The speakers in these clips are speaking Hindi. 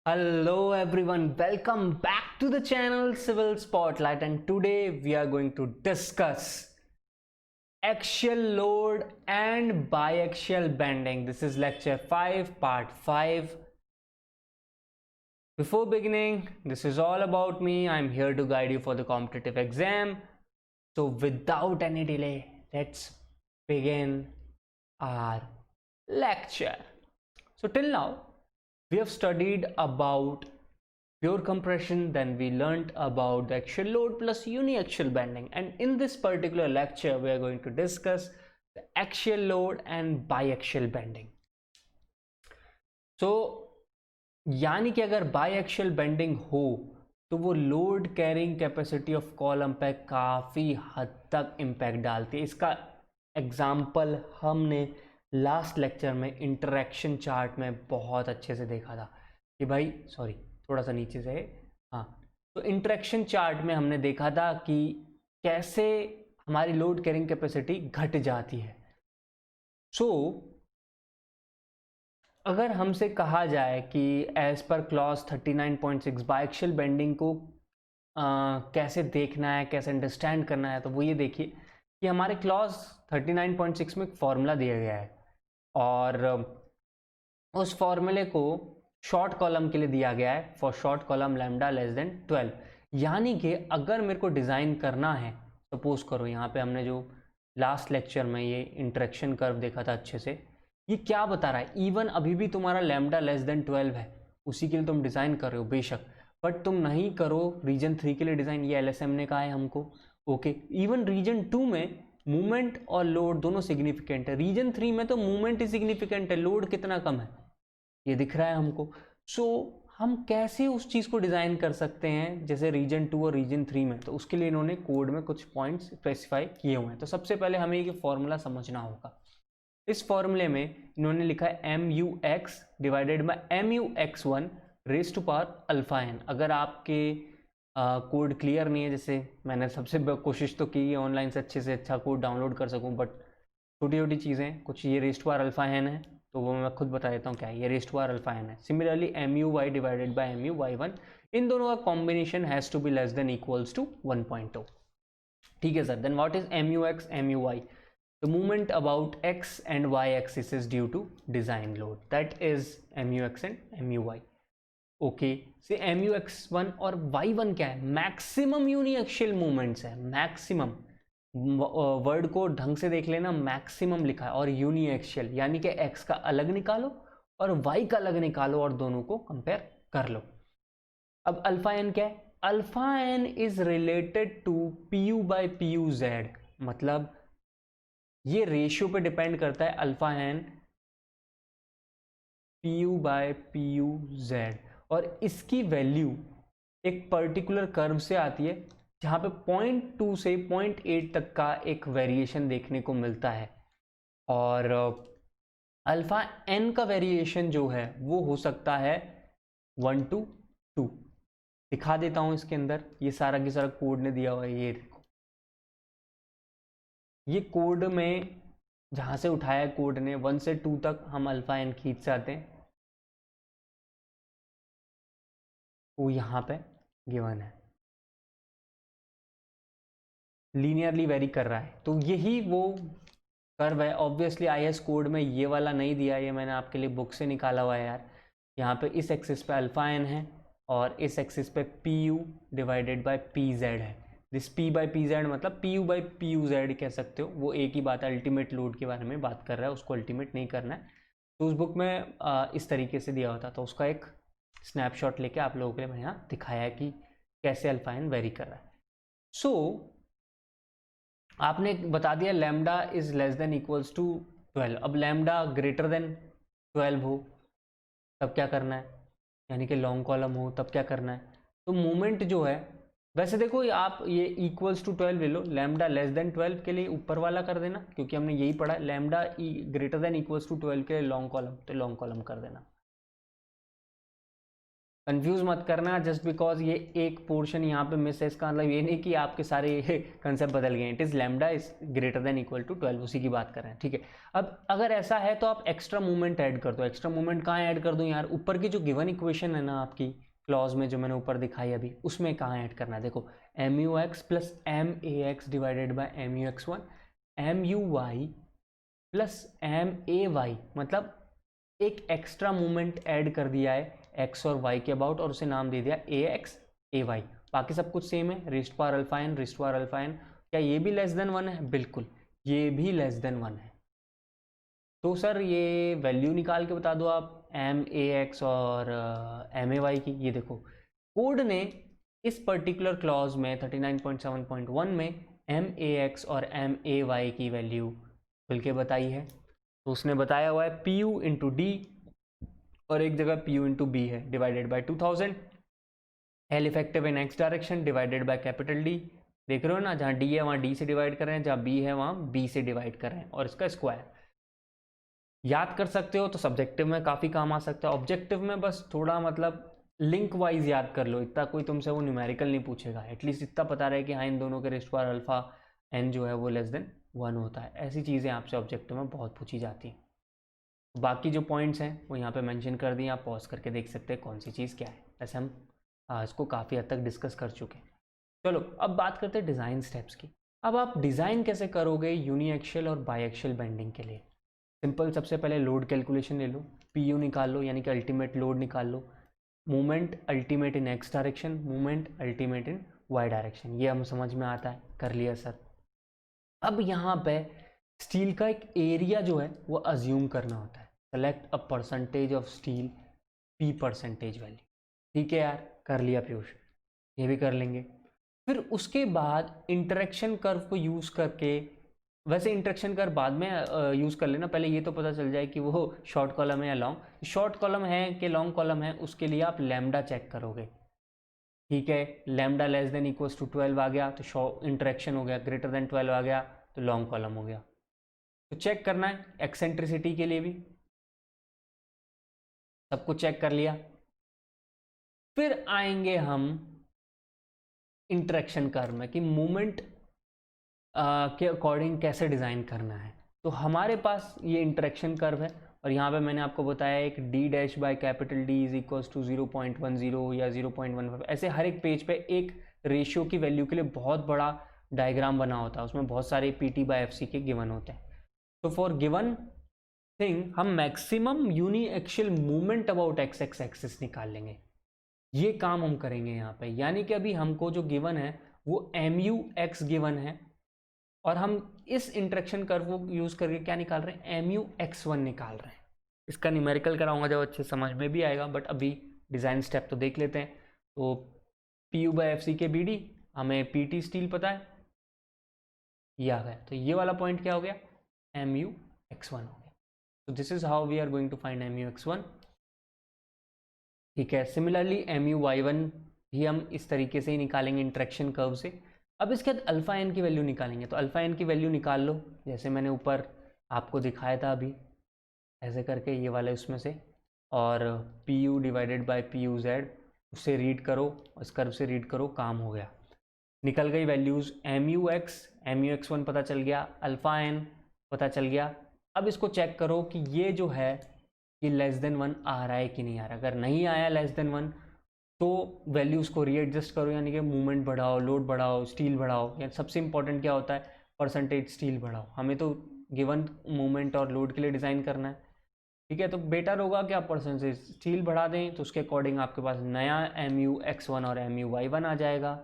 Hello everyone, welcome back to the channel Civil Spotlight, and today we are going to discuss axial load and biaxial bending. This is lecture 5 part 5. Before beginning, this is all about me. I'm here to guide you for the competitive exam. So without any delay, let's begin our lecture. So till now we have studied about pure compression, then we learned about the axial load plus uniaxial bending, and in this particular lecture we are going to discuss the axial load and biaxial bending. So यानी कि अगर बायएक्सियल बेंडिंग हो तो वो load carrying capacity of column पे काफ़ी हद तक इम्पैक्ट डालती है. इसका एग्जाम्पल हमने लास्ट लेक्चर में इंटरेक्शन चार्ट में बहुत अच्छे से देखा था कि भाई सॉरी थोड़ा सा नीचे से, हाँ, तो इंटरेक्शन चार्ट में हमने देखा था कि कैसे हमारी लोड कैरिंग कैपेसिटी घट जाती है. सो अगर हमसे कहा जाए कि as per clause 39.6 biaxial bending को कैसे देखना है, कैसे अंडरस्टैंड करना है, तो वो ये देखिए कि हमारे क्लॉज 39.6 में एक फॉर्मूला दिया गया है और उस फॉर्मूले को शॉर्ट कॉलम के लिए दिया गया है for short column lambda less then 12. यानी कि अगर मेरे को डिज़ाइन करना है, सपोज करो यहाँ पे हमने जो लास्ट लेक्चर में ये इंटरेक्शन कर्व देखा था अच्छे से, ये क्या बता रहा है, इवन अभी भी तुम्हारा लैम्डा लेस देन 12 है, उसी के लिए तुम डिज़ाइन कर रहे हो बेशक, बट तुम नहीं करो रीजन 3 के लिए डिज़ाइन, ये एलएसएम ने कहा है हमको. ओके, इवन रीजन 2 में मूवमेंट और लोड दोनों सिग्निफिकेंट है, रीजन 3 में तो मूवमेंट ही सिग्निफिकेंट है, लोड कितना कम है ये दिख रहा है हमको. सो हम कैसे उस चीज़ को डिज़ाइन कर सकते हैं जैसे रीजन 2 और रीजन 3 में, तो उसके लिए इन्होंने कोड में कुछ पॉइंट्स स्पेसिफाई किए हुए हैं. तो सबसे पहले हमें ये फॉर्मूला समझना होगा. इस फॉर्मूले में इन्होंने लिखा है MUX divided by MUX1 raise to power alpha N. अगर आपके कोड क्लियर नहीं है, जैसे मैंने सबसे कोशिश तो की है ऑनलाइन से अच्छे से अच्छा कोड डाउनलोड कर सकूं, बट छोटी छोटी चीज़ें कुछ, ये raise to power alpha N है तो वो मैं खुद बता देता हूँ क्या है, ये raise to power alpha N है. Similarly MUY divided by MUY1, इन दोनों का combination has to be less than equals to 1.2. ठीक है sir. Then what is MUX MUY? The movement about x and y axis is due to design load, that is MUX and MUY. okay, से MUX1 और Y1 क्या है, मैक्सिमम यूनिएक्सियल मूवमेंट्स है. मैक्सिमम वर्ड को ढंग से देख लेना, मैक्सिमम लिखा है और यूनिएक्सियल यानी कि x का अलग निकालो और y का अलग निकालो और दोनों को कंपेयर कर लो. अब अल्फा एन क्या है, alpha N is related to PU by PUZ, मतलब ये रेशियो पे डिपेंड करता है alpha N PU by PUZ, और इसकी वैल्यू एक पर्टिकुलर कर्व से आती है जहाँ पे 0.2 से 0.8 तक का एक वेरिएशन देखने को मिलता है. और अल्फा एन का वेरिएशन जो है वो हो सकता है 1 to 2. दिखा देता हूँ इसके अंदर, ये सारा की सारा कोड ने दिया हुआ है, ये देखो, ये कोड में जहाँ से उठाया कोड ने 1 से 2 तक हम अल्फा एन खींच जाते हैं, वो यहाँ पे गिवन है, लीनियरली वेरी कर रहा है, तो यही वो कर्व है. ऑब्वियसली IS कोड में ये वाला नहीं दिया, ये मैंने आपके लिए बुक से निकाला हुआ है यार. यहाँ पे इस एक्सिस पे अल्फा एन है और इस एक्सिस पे PU डिवाइडेड बाय PZ है. दिस P बाई PZ मतलब PU बाई PUZ कह सकते हो, वो एक ही बात है. अल्टीमेट लोड के बारे में बात कर रहा है, उसको अल्टीमेट नहीं करना है. तो उस बुक में इस तरीके से दिया होता, तो उसका एक स्नैपशॉट लेके आप लोगों के लिए मैंने यहाँ दिखाया है कि कैसे अल्फा एन वेरी कर रहा है. सो आपने बता दिया lambda is less than equals to 12. अब लैम्डा ग्रेटर देन 12 हो तब क्या करना है, यानी कि लॉन्ग कॉलम हो तब क्या करना है. तो मोमेंट जो है, वैसे देखो आप ये इक्वल्स टू 12 ले लो, लैम्डा लेस देन 12 के लिए ऊपर वाला कर देना, क्योंकि हमने यही पढ़ा है, lambda greater than equals to 12 के लिए लॉन्ग कॉलम, तो लॉन्ग कॉलम कर देना. कंफ्यूज मत करना जस्ट बिकॉज ये एक पोर्शन यहाँ पे मिस है, इसका मतलब ये नहीं कि आपके सारे कंसेप्ट बदल गए। It is lambda is greater than equal to 12, उसी की बात कर रहे हैं, ठीक है। अब अगर ऐसा है तो आप एक्स्ट्रा मूवमेंट ऐड कर दो। एक्स्ट्रा मूवमेंट कहाँ ऐड कर दूँ यार? ऊपर की जो गिवन इक्वेशन है ना आपकी क्लॉज में, जो मैंने ऊपर दिखाई अभी, उसमें कहाँ ऐड करना है? देखो, M U X plus M A X divided by M U X one, M U Y plus M A Y, मतलब एक एक्स्ट्रा मूवमेंट ऐड कर दिया है एक्स और वाई के अबाउट, और उसे नाम दे दिया ए एक्स ए वाई। बाकी सब कुछ सेम है, rest power alpha N, rest power alpha N. क्या ये भी लेस देन 1 है? बिल्कुल, ये भी लेस देन 1 है। तो सर ये वैल्यू निकाल के बता दो आप एम ए एक्स और एम ए वाई की। ये देखो, कोड ने इस पर्टिकुलर क्लॉज में 39.7.1 में एम ए एक्स और एम ए वाई की वैल्यू खुल के बताई है। तो उसने बताया हुआ है पी यू इंटू डी, और एक जगह पी यू इंटू बी है, divided by 2000, L effective in x direction divided by capital D. देख रहे हो ना, जहाँ डी है वहाँ डी से डिवाइड कर रहे हैं, जहाँ बी है वहाँ बी से डिवाइड कर रहे हैं, और इसका स्क्वायर याद कर सकते हो तो सब्जेक्टिव में काफ़ी काम आ सकता है। ऑब्जेक्टिव में बस थोड़ा मतलब लिंक वाइज याद कर लो, इतना कोई तुमसे वो न्यूमेरिकल नहीं पूछेगा। एटलीस्ट इतना पता रहे कि हाँ इन दोनों के रेस्ट पावर अल्फा एन जो है वो लेस देन 1 होता है। ऐसी चीज़ें आपसे ऑब्जेक्टिव में बहुत पूछी जाती हैं। बाकी जो पॉइंट्स हैं वो यहाँ पे मेंशन कर दिए, आप पॉज करके देख सकते हैं कौन सी चीज़ क्या है। वैसे हम इसको काफ़ी हद तक डिस्कस कर चुके हैं। चलो अब बात करते हैं डिज़ाइन स्टेप्स की। अब आप डिज़ाइन कैसे करोगे यूनी एक्शियल और बाई एक्शियल बेंडिंग के लिए? सिंपल, सबसे पहले लोड कैलकुलेशन ले लो, पी यू निकाल लो, यानी कि अल्टीमेट लोड निकाल लो। मूवमेंट अल्टीमेट इन एक्स डायरेक्शन, मूवमेंट अल्टीमेट इन वाई डायरेक्शन, ये हम समझ में आता है, कर लिया सर। अब यहाँ पे स्टील का एक एरिया जो है वो अज्यूम करना होता है। Select a percentage of steel, P percentage value. ठीक है यार, कर लिया पीयूष, ये भी कर लेंगे। फिर उसके बाद इंटरेक्शन कर्व को यूज़ करके, वैसे इंटरेक्शन कर्व बाद में यूज़ कर लेना, पहले ये तो पता चल जाए कि वो शॉर्ट कॉलम है या लॉन्ग। शॉर्ट कॉलम है कि लॉन्ग कॉलम है, उसके लिए आप लैम्डा चेक करोगे। ठीक है, lambda less than equals to 12 आ गया तो इंटरेक्शन हो गया, ग्रेटर देन 12 आ गया तो लॉन्ग कॉलम हो गया। तो चेक करना है एक्सेंट्रिसिटी के लिए भी, सब कुछ चेक कर लिया। फिर आएंगे हम इंटरेक्शन कर्व में कि मूवमेंट के अकॉर्डिंग कैसे डिज़ाइन करना है। तो हमारे पास ये इंटरेक्शन कर्व है, और यहाँ पे मैंने आपको बताया एक D dash by capital D is equals to 0.10 या 0.15, ऐसे हर एक पेज पे एक रेशियो की वैल्यू के लिए बहुत बड़ा डायग्राम बना होता है, उसमें बहुत सारे P T by F C के गिवन होते हैं। तो फॉर गिवन थिंग हम maximum uniaxial movement about X X axis निकाल लेंगे। ये काम हम करेंगे यहाँ पे, यानी कि अभी हमको जो गिवन है वो एम यू एक्स गिवन है, और हम इस इंटरेक्शन कर्व को यूज करके क्या निकाल रहे हैं? एम यू एक्स वन निकाल रहे हैं। इसका न्यूमेरिकल कराऊंगा जब अच्छे समझ में भी आएगा, बट अभी डिज़ाइन स्टेप तो देख लेते हैं। तो P U by F C के बी डी, हमें पी टी स्टील पता है, ये आ गया। तो ये वाला पॉइंट क्या हो गया? एम यू एक्स वन हो गया। तो this is how we are going to find M U X one. ठीक है, similarly M U Y one भी हम इस तरीके से ही निकालेंगे इंटरेक्शन कर्व से। अब इसके बाद अल्फ़ा एन की वैल्यू निकालेंगे, तो अल्फ़ा एन की वैल्यू निकाल लो, जैसे मैंने ऊपर आपको दिखाया था अभी, ऐसे करके ये वाले उसमें से, और P U divided by P U Z, उससे रीड करो, उस कर्व से रीड करो, काम हो गया, निकल गई values. M U X one पता चल गया, अल्फ़ा एन पता चल गया। अब इसको चेक करो कि ये जो है ये लेस देन 1 आ रहा है कि नहीं आ रहा। अगर नहीं आया लेस देन 1 तो वैल्यूज़ को रीएडजस्ट करो, यानी कि मूवमेंट बढ़ाओ, लोड बढ़ाओ, स्टील बढ़ाओ, या सबसे इंपॉर्टेंट क्या होता है? परसेंटेज स्टील बढ़ाओ। हमें तो गिवन मूवमेंट और लोड के लिए डिज़ाइन करना है, ठीक है। तो बेटर होगा कि आप परसेंटेज स्टील बढ़ा दें, तो उसके अकॉर्डिंग आपके पास नया एम यू एक्स वन और एम यू वाई वन आ जाएगा।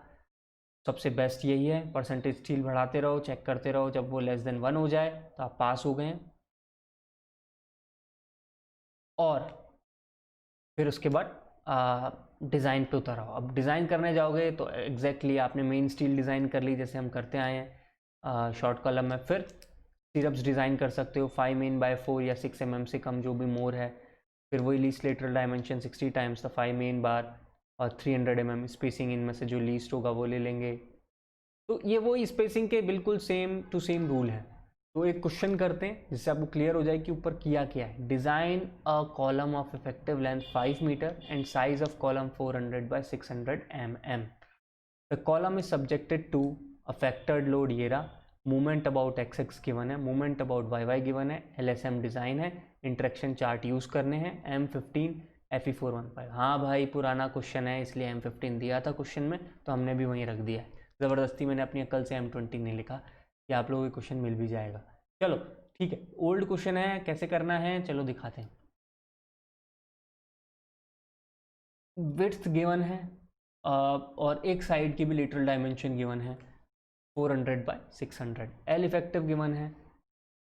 सबसे बेस्ट यही है, परसेंटेज स्टील बढ़ाते रहो, चेक करते रहो, जब वो लेस देन 1 हो जाए तो आप पास हो गए हैं। और फिर उसके बाद डिज़ाइन पे उतर आओ। अब डिज़ाइन करने जाओगे तो एग्जैक्टली आपने मेन स्टील डिज़ाइन कर ली जैसे हम करते आए हैं शॉर्ट कॉलम में। फिर सिरप्स डिज़ाइन कर सकते हो 5 मीन बाय 4 या 6 mm से कम जो भी मोर है। फिर वही least lateral dimension 60 times the 5 main बार, और 300 mm स्पेसिंग, इनमें से जो लीस्ट होगा वो ले लेंगे। तो ये वो स्पेसिंग के बिल्कुल सेम टू सेम रूल है। तो एक क्वेश्चन करते हैं जिससे आपको क्लियर हो जाए कि ऊपर किया क्या है। Design a column of effective length 5 metre and size of column 400 by 600 mm। The column is subjected to a factored load, ये रहा। Movement about X X given है, movement about Y Y given है, LSM डिज़ाइन है, इंटरेक्शन चार्ट यूज़ करने हैं, M15 FE415। हाँ भाई पुराना क्वेश्चन है इसलिए M15 दिया था क्वेश्चन में तो हमने भी वहीं रख दिया है। ज़बरदस्ती मैंने अपनी अकल से M20 नहीं लिखा कि आप लोगों को क्वेश्चन मिल भी जाएगा। चलो ठीक है, ओल्ड क्वेश्चन है, कैसे करना है चलो दिखाते हैं। विड्थ गिवन है और एक साइड की भी लिटरल डायमेंशन गिवन है 400 बाय 600। एल इफेक्टिव गिवन है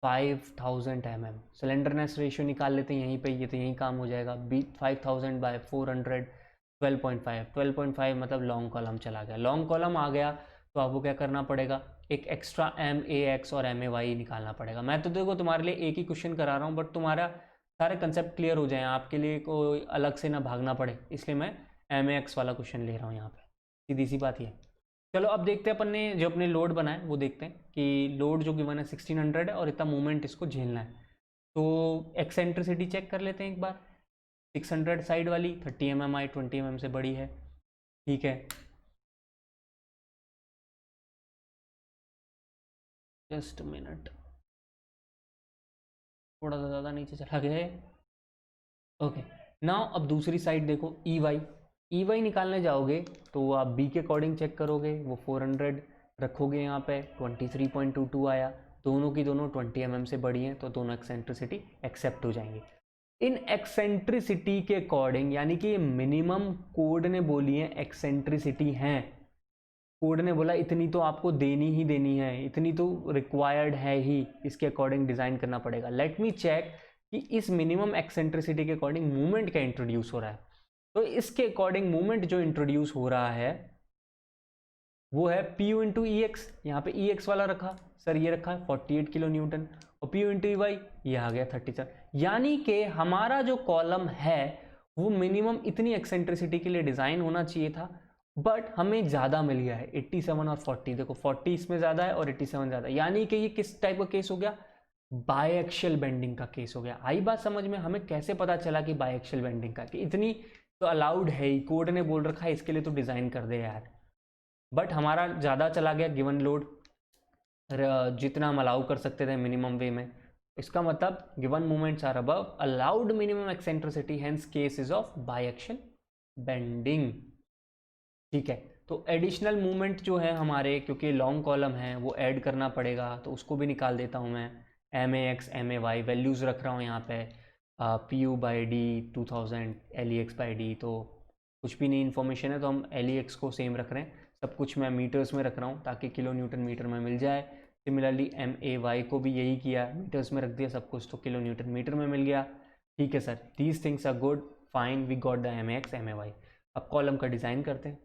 5000 mm। सिलेंडरनेस रेशियो निकाल लेते हैं यहीं पे, ये तो यहीं काम हो जाएगा। बी 5000 बाय 400 12.5 मतलब लॉन्ग कॉलम चला गया। लॉन्ग कॉलम आ गया तो आपको क्या करना पड़ेगा, एक एक्स्ट्रा MAX और MAY निकालना पड़ेगा। मैं तो देखो तुम्हारे लिए एक ही क्वेश्चन करा रहा हूँ बट तुम्हारा सारे कंसेप्ट क्लियर हो जाए, आपके लिए कोई अलग से ना भागना पड़े, इसलिए मैं MAX वाला क्वेश्चन ले रहा हूँ यहाँ पे। सीधी सी बात ये। चलो अब देखते हैं अपन ने जो अपने लोड बनाए वो देखते हैं कि लोड जो गिवन है 1600 है और इतना मूवमेंट इसको झेलना है। तो एक्सेंट्रिसिटी चेक कर लेते हैं एक बार। 600 साइड वाली 30 mm आई 20 mm से बड़ी है, ठीक है। जस्ट मिनट, थोड़ा सा ज़्यादा नीचे चला गया है। ओके नाउ अब दूसरी साइड देखो, ई वाई निकालने जाओगे तो आप बी के अकॉर्डिंग चेक करोगे, वो 400 रखोगे यहाँ पे, 23.22 आया। दोनों की दोनों 20 mm से बड़ी हैं तो दोनों एक्सेंट्रिसिटी एक्सेप्ट हो जाएंगी। इन एक्सेंट्रिसिटी के अकॉर्डिंग, यानी कि मिनिमम कोड ने बोली है एक्सेंट्रिसिटी हैं, कोड ने बोला इतनी तो आपको देनी ही देनी है, इतनी तो रिक्वायर्ड है ही, इसके अकॉर्डिंग डिज़ाइन करना पड़ेगा। लेट मी चेक कि इस मिनिमम एक्सेंट्रिसिटी के अकॉर्डिंग मूवमेंट क्या इंट्रोड्यूस हो रहा है। तो इसके अकॉर्डिंग मूवमेंट जो इंट्रोड्यूस हो रहा है वो है PU इंटू ई एक्स। यहाँ पे ई एक्स वाला रखा सर, ये रखा है 48 किलो न्यूटन, और PU इंटू ई वाई ये आ गया 37। यानी कि हमारा जो कॉलम है वो मिनिमम इतनी एक्सेंट्रिसिटी के लिए डिज़ाइन होना चाहिए था, बट हमें ज़्यादा मिल गया है 87 और 40। देखो 40 इसमें ज़्यादा है और 87 ज़्यादा, यानी कि ये किस टाइप का केस हो गया, बायएक्शियल बेंडिंग का केस हो गया। आई बात समझ में? हमें कैसे पता चला कि बायएक्शियल बेंडिंग का, कि इतनी तो अलाउड है ही, कोड ने बोल रखा है इसके लिए तो डिज़ाइन कर दे यार, बट हमारा ज़्यादा चला गया गिवन लोड, जितना हम अलाउ कर सकते थे मिनिमम वे में। इसका मतलब given movements are above allowed minimum eccentricity, hence case is of biaxial bending, ठीक है। तो एडिशनल मूवमेंट जो है हमारे, क्योंकि लॉन्ग कॉलम है वो ऐड करना पड़ेगा, तो उसको भी निकाल देता हूँ मैं। MAX MAY वैल्यूज़ रख रहा हूँ यहाँ पे, PU by D 2000, LEX by D, तो कुछ भी नहीं इन्फॉर्मेशन है तो हम LEX को सेम रख रहे हैं। सब कुछ मैं मीटर्स में रख रहा हूँ ताकि किलो न्यूटन मीटर में मिल जाए। सिमिलरली MAY को भी यही किया, मीटर्स में रख दिया सब कुछ तो किलो न्यूटन मीटर में मिल गया। ठीक है sir, these things are good, fine, we got the MAX MAY। अब कॉलम का डिज़ाइन करते हैं।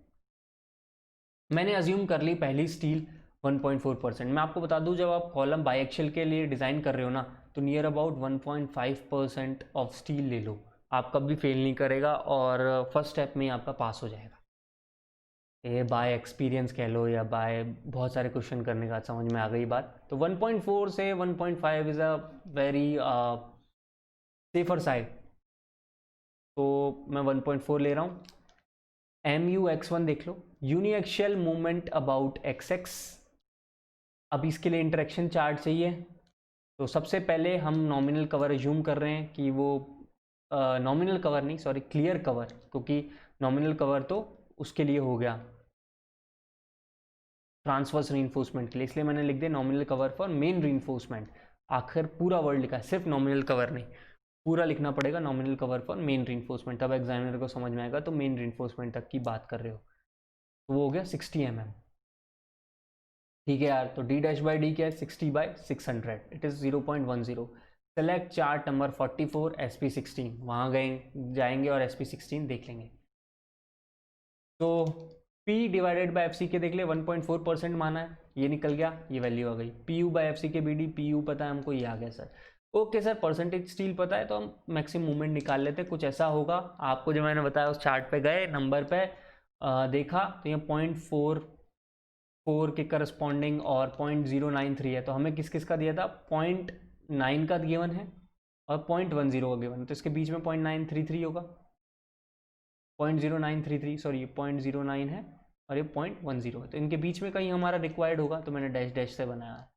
मैंने अज्यूम कर ली पहली स्टील 1.4%। मैं आपको बता दूं जब आप कॉलम बायएक्शियल के लिए डिज़ाइन कर रहे हो ना तो नियर अबाउट 1.5% ऑफ स्टील ले लो, आप कभी फेल नहीं करेगा और फर्स्ट स्टेप में ही आपका पास हो जाएगा। ये बाय एक्सपीरियंस कह लो या बाय बहुत सारे क्वेश्चन करने का समझ में आ गई बात। तो 1.4 से 1.5 is a very safer side, तो मैं 1.4 ले रहा हूँ। MUX1 देख लो, यूनिएक्शियल मूवमेंट अबाउट XX। अब इसके लिए इंटरेक्शन चार्ट चाहिए, तो सबसे पहले हम नॉमिनल कवर एज्यूम कर रहे हैं कि वो नॉमिनल कवर नहीं, सॉरी क्लियर कवर, क्योंकि नॉमिनल कवर तो उसके लिए हो गया ट्रांसवर्स रीइंफोर्समेंट के लिए, इसलिए मैंने लिख दिया nominal cover for main reinforcement. आखिर पूरा वर्ड लिखा है, सिर्फ नॉमिनल कवर नहीं, पूरा लिखना पड़ेगा nominal cover for main reinforcement, तब एग्जामिनर को समझ में आएगा तो मेन रीइंफोर्समेंट तक की बात कर रहे हो। तो वो हो गया 60 mm, ठीक है यार। तो D डैश बाई डी क्या है, 60/600, it is 0.10। Select chart number 44 SP16, वहाँ गए जाएंगे और SP16 देख लेंगे। तो P डिवाइडेड बाई FC के देख ले, 1.4% माना है, ये निकल गया, ये वैल्यू आ गई। PU बाई FC के BD, PU पता है हमको, ये आ गया sir. Okay sir, percentage steel पता है तो हम मैक्सिमम मूवमेंट निकाल लेते हैं, कुछ ऐसा होगा। आपको जो मैंने बताया उस चार्ट पे गए, नंबर पे देखा तो ये 0.4 4 के करस्पॉन्डिंग और 0.093 है, तो हमें किस किस का दिया था, 0.9 का गिवन है और 0.10 का गिवन है, तो इसके बीच में 0.933 होगा, 0.0933 सॉरी 0.09 है और ये 0.10 है, तो इनके बीच में कहीं हमारा रिक्वायर्ड होगा, तो मैंने डैश डैश से बनाया है।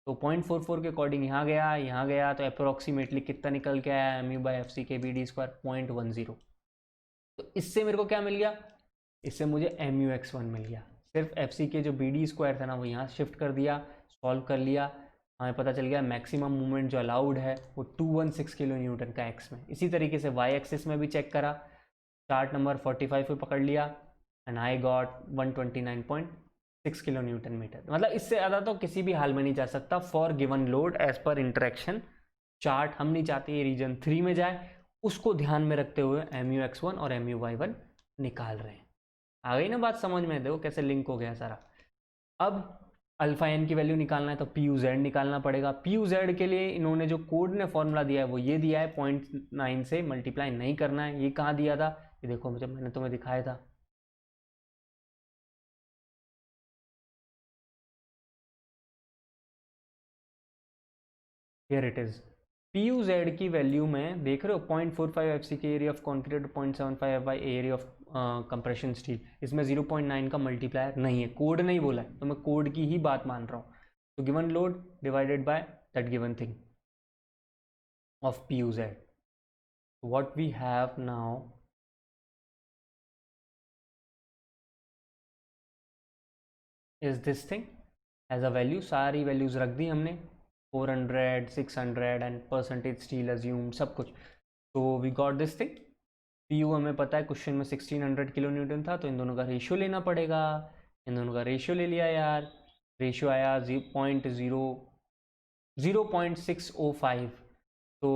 तो 0.44 के अकॉर्डिंग यहाँ गया, तो अप्रोक्सीमेटली कितना निकल के आया, M U by F C के बी डी स्क्वायर 0.10। तो इससे मेरे को क्या मिल गया, इससे मुझे एम यू एक्स वन मिल गया। सिर्फ एफ सी के जो बी डी स्क्वायर था ना वो यहाँ शिफ्ट कर दिया, सॉल्व कर लिया, हमें पता चल गया मैक्सिमम मूवमेंट जो अलाउड है वो 216 किलो न्यूटन का एक्स में। इसी तरीके से वाई एक्सिस में भी चेक करा, चार्ट नंबर 45 पे पकड़ लिया and I got 129.6 kilo newton metre. मतलब इससे ज़्यादा तो किसी भी हाल में नहीं जा सकता for given load as per interaction chart. हम नहीं चाहते ये रीजन 3 में जाए, उसको ध्यान में रखते हुए एम यू एक्स वन और एम यू वाई वन निकाल रहे हैं। आ गई ना बात समझ में, देखो कैसे लिंक हो गया सारा। अब अल्फा एन की वैल्यू निकालना है तो पी यू जेड निकालना पड़ेगा। पी यू जेड के लिए इन्होंने जो कोड ने फॉर्मूला दिया है वो ये दिया है, 0.9 से मल्टीप्लाई नहीं करना है। ये कहाँ दिया था, ये देखो जब मैंने तुम्हें दिखाया था, here it is. P U Z की वैल्यू में देख रहे हो 0.45 एफ सी के area of concrete, 0.75 F by area of compression steel. इसमें 0.9 का मल्टीप्लायर नहीं है, कोड नहीं बोला है, तो मैं कोड की ही बात मान रहा हूँ। तो given load divided by that given thing of P U Z. What we have now is this thing as a value. सारी वैल्यूज रख दी हमने, 400, 600 एंड परसेंटेज स्टील अज्यूम सब कुछ। तो we got this thing. P U हमें पता है क्वेश्चन में 1600 किलो न्यूटन था, तो इन दोनों का रेशियो लेना पड़ेगा। इन दोनों का रेशियो ले लिया यार, रेशियो आया 0.605। तो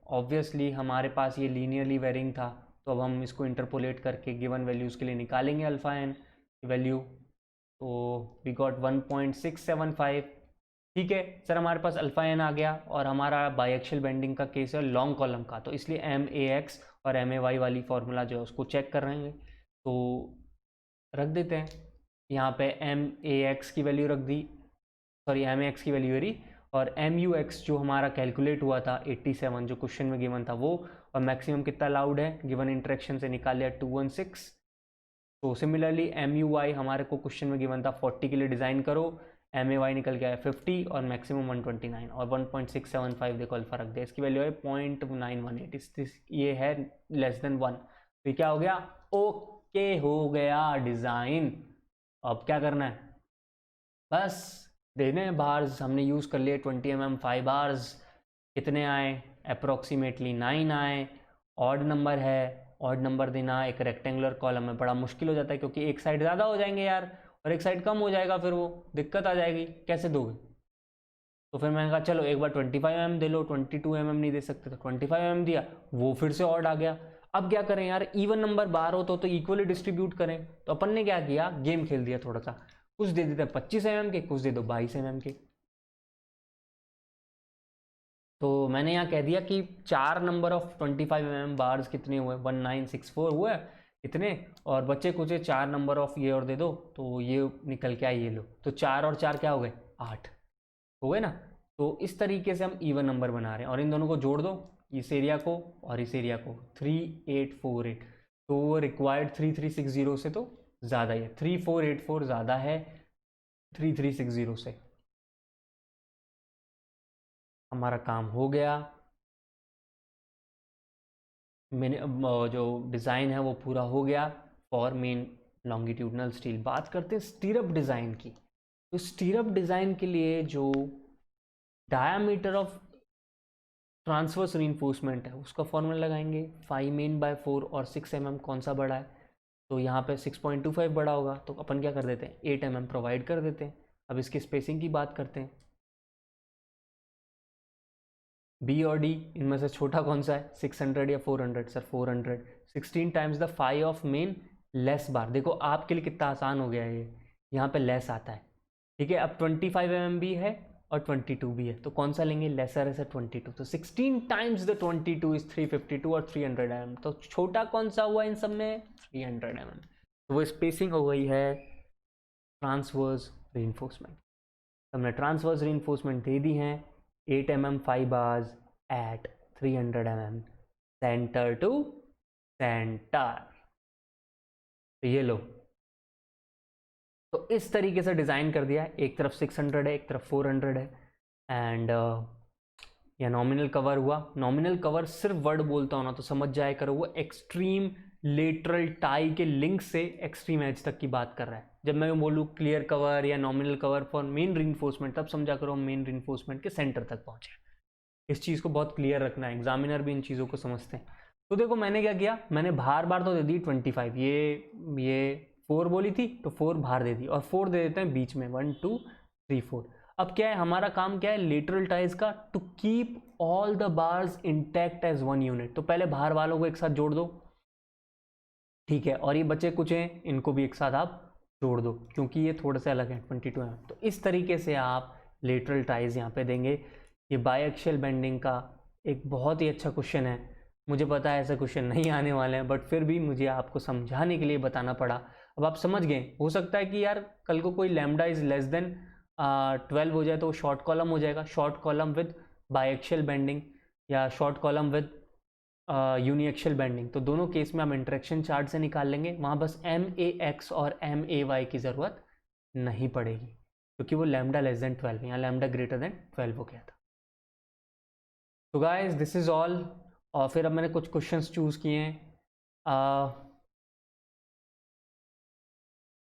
ऑब्वियसली हमारे पास ये लीनियरली वेरिंग था, तो अब हम इसको इंटरपोलेट करके गिवन वैल्यूज़ के लिए निकालेंगे अल्फा एन की वैल्यू। तो वी गॉट 1.675। ठीक है सर, हमारे पास अल्फा एन आ गया और हमारा बाईएक्शियल बेंडिंग का केस है लॉन्ग कॉलम का, तो इसलिए एम ए एक्स और एम ए वाई वाली फॉर्मूला जो है उसको चेक कर रहे हैं। तो रख देते हैं यहाँ पे एम ए एक्स की वैल्यू रख दी, सॉरी एम ए एक्स की वैल्यू रही, और एम यू एक्स जो हमारा कैलकुलेट हुआ था 87 जो क्वेश्चन में गिवन था वो, और मैक्सिमम कितना अलाउड है गिवन इंटरेक्शन से निकाल लिया 216। तो सिमिलरली एम यू वाई हमारे को क्वेश्चन में गिवन था 40 के लिए डिज़ाइन करो, एम ए वाई निकल गया है 50 और मैक्सिमम 129 और 1.675 देखो अल्फा रख दिया, इसकी वैल्यू है 0.918, ये है लेस देन 1। तो क्या हो गया, ओके हो गया डिज़ाइन। अब क्या करना है, बस देने बार्स हमने यूज़ कर लिए 20 mm 5 बार्स। कितने आए, अप्रोक्सीमेटली 9 आए। ऑड नंबर है, ऑड नंबर देना एक रेक्टेंगुलर कॉलम में बड़ा मुश्किल हो जाता है, क्योंकि एक साइड ज़्यादा हो जाएंगे यार और एक साइड कम हो जाएगा, फिर वो दिक्कत आ जाएगी, कैसे दोगे। तो फिर मैंने कहा चलो एक बार 25 mm दे लो, 22 mm नहीं दे सकते, तो 25 mm दिया, वो फिर से ऑड आ गया। अब क्या करें यार, इवन नंबर बार हो तो इक्वली डिस्ट्रीब्यूट करें। तो अपन ने क्या किया, गेम खेल दिया थोड़ा सा, कुछ दे देते हैं 25 mm के, कुछ दे दो 22 mm के। तो मैंने यहाँ कह दिया कि 4 नंबर ऑफ 25 mm बार्स कितने हुए, 1964 हुए इतने, और बच्चे कुछ 4 नंबर ऑफ ये और दे दो, तो ये निकल के आए, ये लो। तो 4 और 4 क्या हो गए, 8 हो गए ना। तो इस तरीके से हम इवन नंबर बना रहे हैं, और इन दोनों को जोड़ दो, इस एरिया को और इस एरिया को, 3848। तो रिक्वायर्ड 3360 से तो ज़्यादा ही है, 3484 ज़्यादा है 3360 से। हमारा काम हो गया, मैंने जो डिज़ाइन है वो पूरा हो गया फॉर मेन लॉन्गिट्यूडनल स्टील। बात करते हैं स्टीरअप डिज़ाइन की। तो स्टीरअप डिज़ाइन के लिए जो डायामीटर ऑफ ट्रांसवर्स रीइंफोर्समेंट है उसका फॉर्मूला लगाएंगे, 5 मेन बाय 4 और 6 mm कौन सा बड़ा है, तो यहाँ पे 6.25 बड़ा होगा, तो अपन क्या कर देते हैं 8 mm प्रोवाइड कर देते हैं। अब इसकी स्पेसिंग की बात करते हैं, बी और डी इनमें से छोटा कौन सा है, 600 या 400, sir 400। 16 times the phi of main less bar. देखो आपके लिए कितना आसान हो गया है ये, यहाँ पे लेस आता है, ठीक है। अब 25 mm भी है और 22 भी है, तो कौन सा लेंगे, लेसर है सर 22, तो 16 टाइम्स द 22 इज 352 और 300 mm, तो छोटा कौन सा हुआ इन सब में, 300 mm। तो वो स्पेसिंग हो गई है ट्रांसवर्स रीइंफोर्समेंट। हमने ट्रांसवर्स रीइंफोर्समेंट दे दी हैं 8 mm 5 bars at 300 mm centre to centre. तो ये लो, तो इस तरीके से डिज़ाइन कर दिया है। एक तरफ 600 है, एक तरफ 400 है। एंड या नॉमिनल कवर हुआ। नॉमिनल कवर सिर्फ वर्ड बोलता हूँ ना तो समझ जाया करो, वो एक्सट्रीम लेटरल टाई के लिंक से एक्सट्रीम एज तक की बात कर रहा है। जब मैं बोलूँ क्लियर कवर या nominal cover for main reinforcement, तब समझा करो हम मेन रीइंफोर्समेंट के सेंटर तक पहुंचे। इस चीज़ को बहुत क्लियर रखना है, एग्जामिनर भी इन चीज़ों को समझते हैं। तो देखो मैंने क्या किया, मैंने बार बार तो दे दी 25, ये 4 बोली थी तो 4 बाहर दे दी, और 4 दे देते हैं बीच में, 1 2 3 4। अब क्या है हमारा काम, क्या है लेटरल टाइज का, to keep all the bars intact as one unit. तो पहले बाहर वालों को एक साथ जोड़ दो, ठीक है, और ये बचे कुछ हैं इनको भी एक साथ आप जोड़ दो, क्योंकि ये थोड़े से अलग है 22 mm। तो इस तरीके से आप लेटरल टाइज यहाँ पे देंगे। ये बायएक्सियल बेंडिंग का एक बहुत ही अच्छा क्वेश्चन है। मुझे पता है ऐसे क्वेश्चन नहीं आने वाले हैं, बट फिर भी मुझे आपको समझाने के लिए बताना पड़ा। अब आप समझ गए। हो सकता है कि यार कल को कोई लैम्डा इज लेस देन 12 हो जाए तो शॉर्ट कॉलम हो जाएगा, short column with biaxial bending या short column with uniaxial bending. तो दोनों केस में हम इंटरेक्शन चार्ट से निकाल लेंगे, वहाँ बस MAX और MAY की ज़रूरत नहीं पड़ेगी, क्योंकि वो लैम्डा लेस देन 12 या लैम्डा ग्रेटर देन 12 हो गया था। तो गाइस दिस इज़ ऑल। और फिर अब मैंने कुछ क्वेश्चंस चूज़ किए हैं।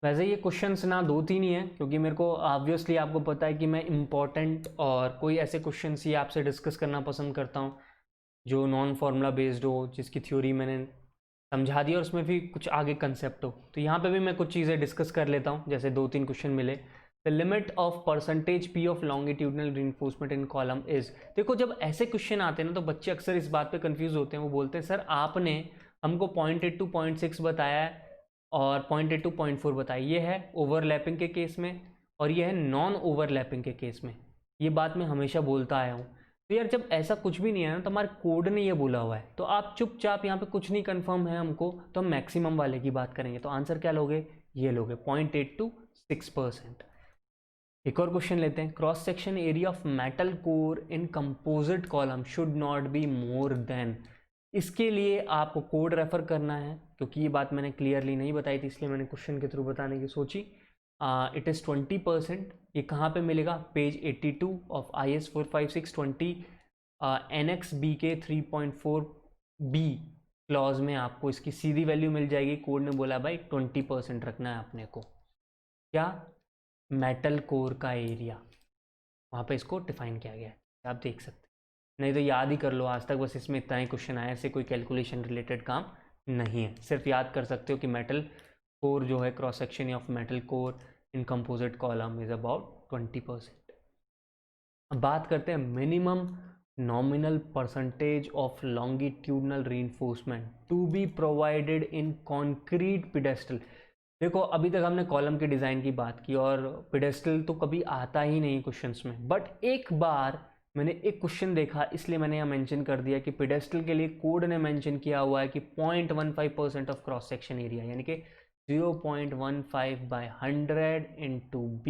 वैसे ये क्वेश्चंस ना 2-3 ही हैं, क्योंकि मेरे को ऑब्वियसली आपको पता है कि मैं इम्पॉर्टेंट और कोई ऐसे क्वेश्चंस ही आपसे डिस्कस करना पसंद करता हूँ जो नॉन फार्मूला बेस्ड हो, जिसकी थ्योरी मैंने समझा दी और उसमें भी कुछ आगे कंसेप्ट हो। तो यहाँ पे भी मैं कुछ चीज़ें डिस्कस कर लेता हूँ, जैसे 2-3 क्वेश्चन मिले। The limit of percentage P of longitudinal reinforcement in column is. देखो जब ऐसे क्वेश्चन आते हैं ना तो बच्चे अक्सर इस बात पे कंफ्यूज होते हैं। वो बोलते हैं सर आपने हमको 0.8 to 0.6 बताया है और 0.8 to 0.4 बताया, ये है ओवरलैपिंग के केस में और ये है नॉन ओवरलैपिंग के केस में। ये बात मैं हमेशा बोलता आया हूँ। तो यार जब ऐसा कुछ भी नहीं है ना तो हमारे कोड ने ये बोला हुआ है, तो आप चुपचाप यहाँ पे कुछ नहीं कंफर्म है हमको, तो हम मैक्सिमम वाले की बात करेंगे। तो आंसर क्या लोगे, ये लोगे 0.8 to 6%। एक और क्वेश्चन लेते हैं। Cross section area of metal core in composite column should not be more than. इसके लिए आपको कोड रेफर करना है, क्योंकि ये बात मैंने क्लियरली नहीं बताई थी, इसलिए मैंने क्वेश्चन के थ्रू बताने की सोची। It is 20%। ये कहाँ पे मिलेगा, page 82 of IS 45620 NX BK 3.4B clause में आपको इसकी सीधी वैल्यू मिल जाएगी। कोड ने बोला भाई 20% रखना है अपने को, क्या, मेटल कोर का एरिया, वहाँ पे इसको डिफाइन किया गया है, आप देख सकते हैं। नहीं तो याद ही कर लो, आज तक बस इसमें इतना ही क्वेश्चन आया, ऐसे कोई कैलकुलेशन रिलेटेड काम नहीं है। सिर्फ याद कर सकते हो कि मेटल कोर जो है, cross section of metal core in composite column is about 20%। अब बात करते हैं minimum nominal percentage of longitudinal reinforcement to be provided in concrete pedestal. देखो अभी तक हमने कॉलम के डिज़ाइन की बात की और पेडेस्टल तो कभी आता ही नहीं क्वेश्चंस में, बट एक बार मैंने एक क्वेश्चन देखा इसलिए मैंने यहाँ मेंशन कर दिया कि पेडेस्टल के लिए कोड ने मेंशन किया हुआ है कि 0.15% ऑफ क्रॉस सेक्शन एरिया, यानी कि 0.15/100 इंटू B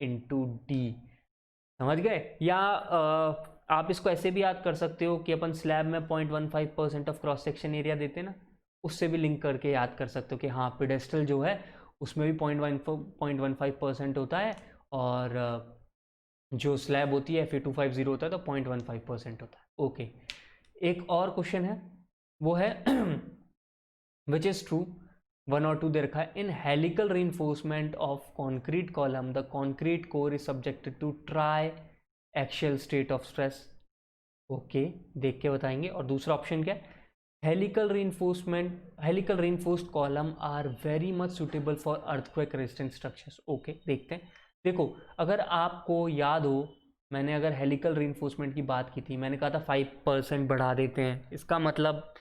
इंटू D। समझ गए? या आप इसको ऐसे भी याद कर सकते हो कि अपन स्लैब में 0.15% ऑफ क्रॉस सेक्शन एरिया देते हैं ना, उससे भी लिंक करके याद कर सकते हो कि हाँ पेडेस्टल जो है उसमें भी 0.15% होता है और जो स्लैब होती है FA250 होता है तो 0.15% होता है। ओके, एक और क्वेश्चन है, वो है विच इज़ ट्रू, 1 और 2 दे रखा है। In helical reinforcement of concrete column the concrete core is subjected to triaxial state of stress. Okay, देख के बताएंगे। और दूसरा ऑप्शन क्या है, helical reinforced column are very much suitable for earthquake resistant structures. Okay, देखते हैं। देखो अगर आपको याद हो, मैंने अगर हेलिकल रीइंफोर्समेंट की बात की थी, मैंने कहा था 5% बढ़ा देते हैं, इसका मतलब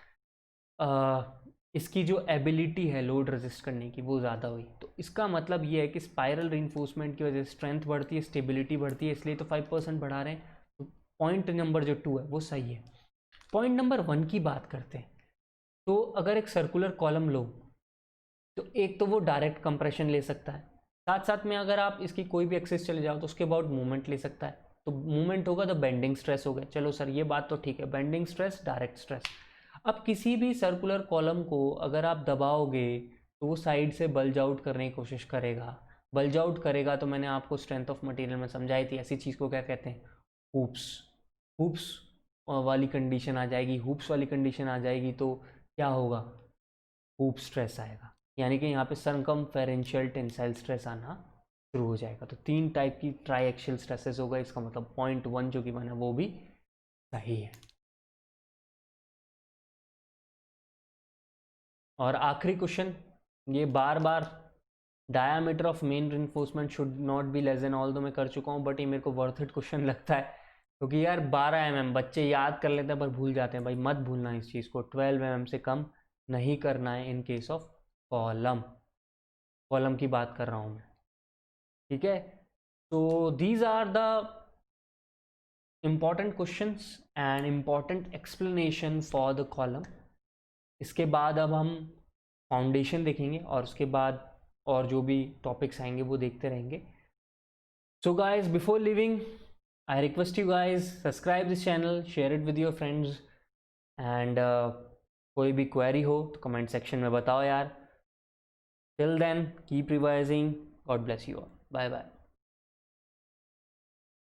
इसकी जो एबिलिटी है लोड रेजिस्ट करने की वो ज़्यादा हुई। तो इसका मतलब ये है कि स्पाइरल रीइंफोर्समेंट की वजह से स्ट्रेंथ बढ़ती है, स्टेबिलिटी बढ़ती है, इसलिए तो 5% बढ़ा रहे हैं। तो पॉइंट नंबर जो 2 है वो सही है। पॉइंट नंबर 1 की बात करते हैं। तो अगर एक सर्कुलर कॉलम लो तो एक तो वो डायरेक्ट कंप्रेशन ले सकता है, साथ साथ में अगर आप इसकी कोई भी एक्सिस चले जाओ तो उसके अबाउट मूवमेंट ले सकता है, तो मूवमेंट होगा तो बेंडिंग स्ट्रेस हो गया। चलो सर ये बात तो ठीक है, बेंडिंग स्ट्रेस, डायरेक्ट स्ट्रेस। अब किसी भी सर्कुलर कॉलम को अगर आप दबाओगे तो वो साइड से बल्ज आउट करने की कोशिश करेगा। बल्ज आउट करेगा तो मैंने आपको स्ट्रेंथ ऑफ मटेरियल में समझाई थी, ऐसी चीज़ को क्या कहते हैं, हुप्स। हुप्स वाली कंडीशन आ जाएगी, हुप्स वाली कंडीशन आ जाएगी तो क्या होगा, हुप स्ट्रेस आएगा, यानी कि यहाँ पे सरकमफेरेंशियल टेंसाइल स्ट्रेस आना शुरू हो जाएगा। तो 3 टाइप की ट्राई एक्शियल स्ट्रेसेस होगा, इसका मतलब पॉइंट 1 जो कि बना वो भी सही है। और आखिरी क्वेश्चन, ये बार बार, diameter of main reinforcement should not be less than, all दो मैं कर चुका हूँ बट ये मेरे को वर्थ इट क्वेश्चन लगता है, क्योंकि यार 12 mm बच्चे याद कर लेते हैं पर भूल जाते हैं। भाई मत भूलना इस चीज़ को, 12 mm से कम नहीं करना है in case of column. Column की बात कर रहा हूँ मैं, ठीक है। तो these are the important questions and important explanation for the column। इसके बाद अब हम फाउंडेशन देखेंगे और उसके बाद और जो भी टॉपिक्स आएंगे वो देखते रहेंगे। So guys before living I request you guys subscribe this channel, share it with your friends and कोई भी क्वेरी हो तो कमेंट सेक्शन में बताओ यार। Till then keep revising, God bless you all, bye bye.